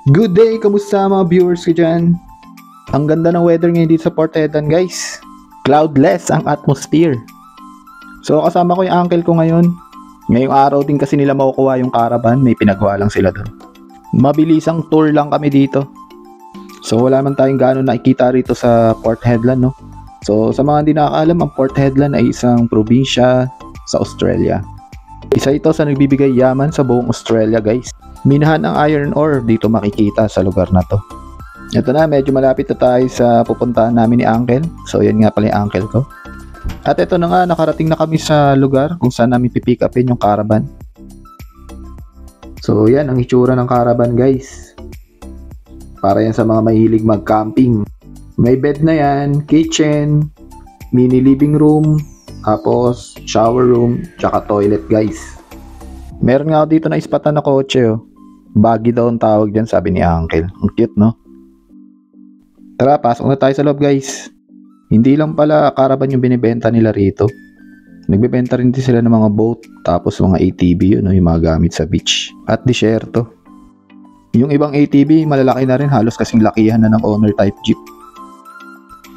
Good day! Kamusta mga viewers ko dyan? Ang ganda ng weather ngayon dito sa Port Hedland guys. Cloudless ang atmosphere. So kasama ko yung uncle ko ngayon. Ngayong araw din kasi nila makukuha yung caravan. May pinagawa lang sila doon. Mabilisang tour lang kami dito. So wala man tayong gaano nakikita rito sa Port Hedland, no? So sa mga hindi nakakaalam, ang Port Hedland ay isang probinsya sa Australia. Isa ito sa nagbibigay yaman sa buong Australia guys. Minahan ng iron ore dito makikita sa lugar na to. Ito na, medyo malapit na tayo sa pupuntahan namin ni Uncle. So yan nga pala yung uncle ko. At ito na nga, nakarating na kami sa lugar kung saan namin pipick upin yung caravan. So yan ang itsura ng caravan guys. Para yan sa mga mahilig mag-camping. May bed na yan, kitchen, mini living room, tapos shower room, tsaka toilet guys. Meron nga ako dito na ispatan na kotse oh. Baggy daw ang tawag dyan, sabi ni Uncle. Ang cute, no? Tara, pasok na tayo sa loob guys. Hindi lang pala caravan yung binibenta nila rito. Nagbebenta rin din sila ng mga boat, tapos mga ATV yun, no? Yung mga gamit sa beach. At disyerto. Yung ibang ATV, malalaki na rin, halos kasing lakihan na ng owner type jeep.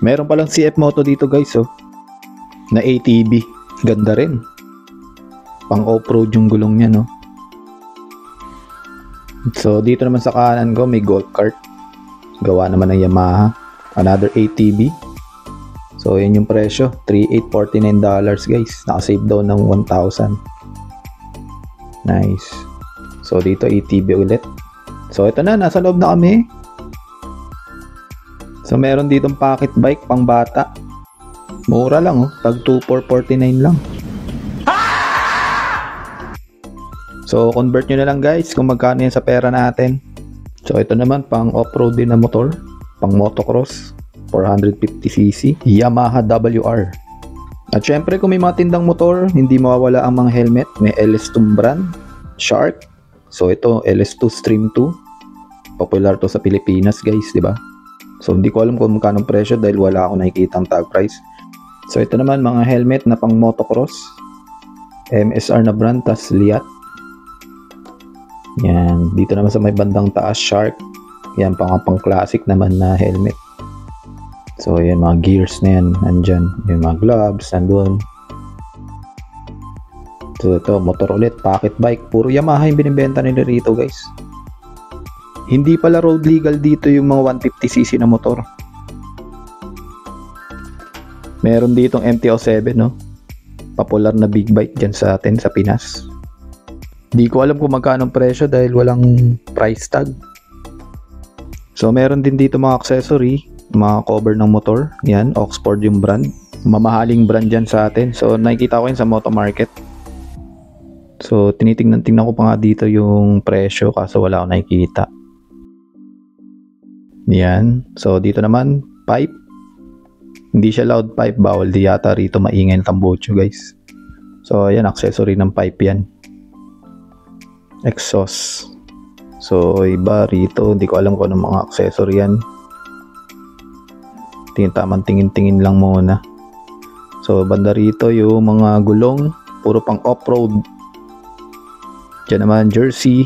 Meron palang CF Moto dito guys, oh. Na ATV. Ganda rin. Pang off-road yung gulong niya, no? So dito naman sa kanan ko may golf cart. Gawa naman ng Yamaha. Another ATV. So yun yung presyo, $3,849 guys. Nakasave daw ng 1,000. Nice. So dito ATV ulit. So ito na, nasa loob na kami. So meron ditong pocket bike pang bata. Mura lang oh, tag 2,449 lang. So convert nyo na lang guys kung magkano yan sa pera natin. So ito naman pang off-road din na motor, pang motocross, 450cc, Yamaha WR. At syempre kung may mga tindang motor, hindi mawawala ang mga helmet. May LS2 brand, Shark. So ito LS2 Stream 2. Popular to sa Pilipinas guys, di ba? So hindi ko alam kung magkano presyo dahil wala akong nakikitang tag price. So ito naman mga helmet na pang motocross, MSR na brand, tas Liat. Yan, dito naman sa may bandang taas, Shark. Yan, pang classic naman na helmet. So, yan, mga gears na yan, nandyan. Yung mga gloves, nandun. So, ito, motor ulit, pocket bike. Puro Yamaha yung binibenta nila rito, guys. Hindi pala road legal dito yung mga 150cc na motor. Meron ditong MT-07, no? Popular na big bike dyan sa atin, sa Pinas. Di ko alam kung magkano presyo dahil walang price tag. So meron din dito mga accessory, mga cover ng motor. Yan, Oxford yung brand. Mamahaling brand dyan sa atin. So nakikita ko yun sa Moto Market. So tingnan ko pa nga dito yung presyo kaso wala akong nakikita. Yan. So dito naman, pipe. Hindi siya loud pipe, bawal di yata rito maingay ng tambocho guys. So yan, accessory ng pipe yan. Exhaust. So iba rito, hindi ko alam kung anong mga accessory yan. Tamang tingin-tingin lang muna. So banda rito yung mga gulong, puro pang off-road. Diyan naman jersey.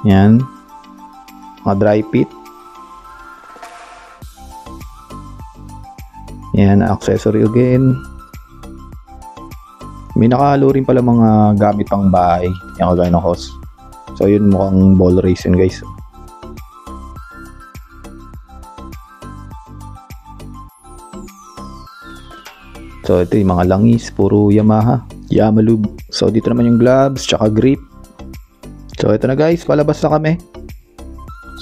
Yan. Mga dry fit. Yan, accessory again. May nakahalo rin pala mga gamit pang bahay. Yan, kagaya ng hose. So yun, mukhang ball race yun guys. So ito yung mga langis, puro Yamaha, Yamalube. So dito naman yung gloves, tsaka grip. So ito na guys, palabas na kami.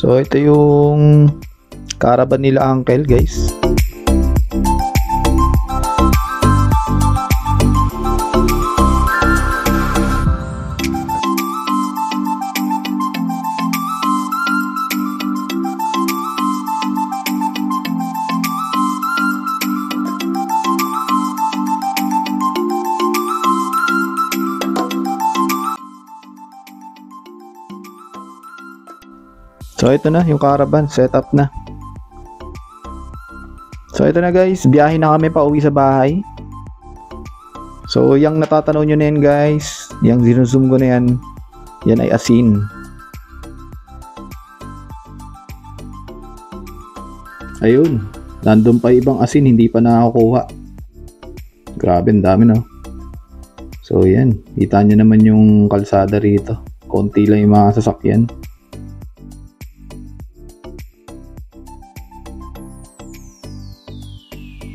So ito yung caravan nila Uncle guys. So ito na yung caravan, set up na. So ito na guys, biyahe na kami pa uwi sa bahay. So yung natatanaw nyo na yan guys, yung zinuzoom ko na yan, yan ay asin. Ayun, nandun pa ibang asin, hindi pa nakakuha. Grabe, ang dami no. So yan, kita nyo naman yung kalsada rito. Konti lang yung mga sasakyan.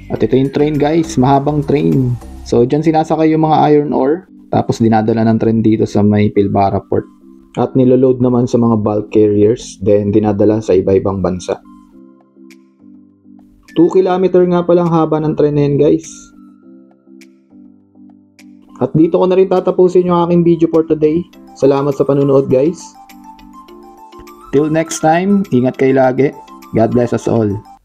At ito yung train guys, mahabang train. So dyan sinasakay yung mga iron ore, tapos dinadala ng train dito sa may Pilbara Port. At niloload naman sa mga bulk carriers, then dinadala sa iba-ibang bansa. 2 kilometer nga palang haba ng train na yan guys. At dito ko na rin tatapusin yung aking video for today. Salamat sa panunood guys. Till next time, ingat kayo lagi. God bless us all.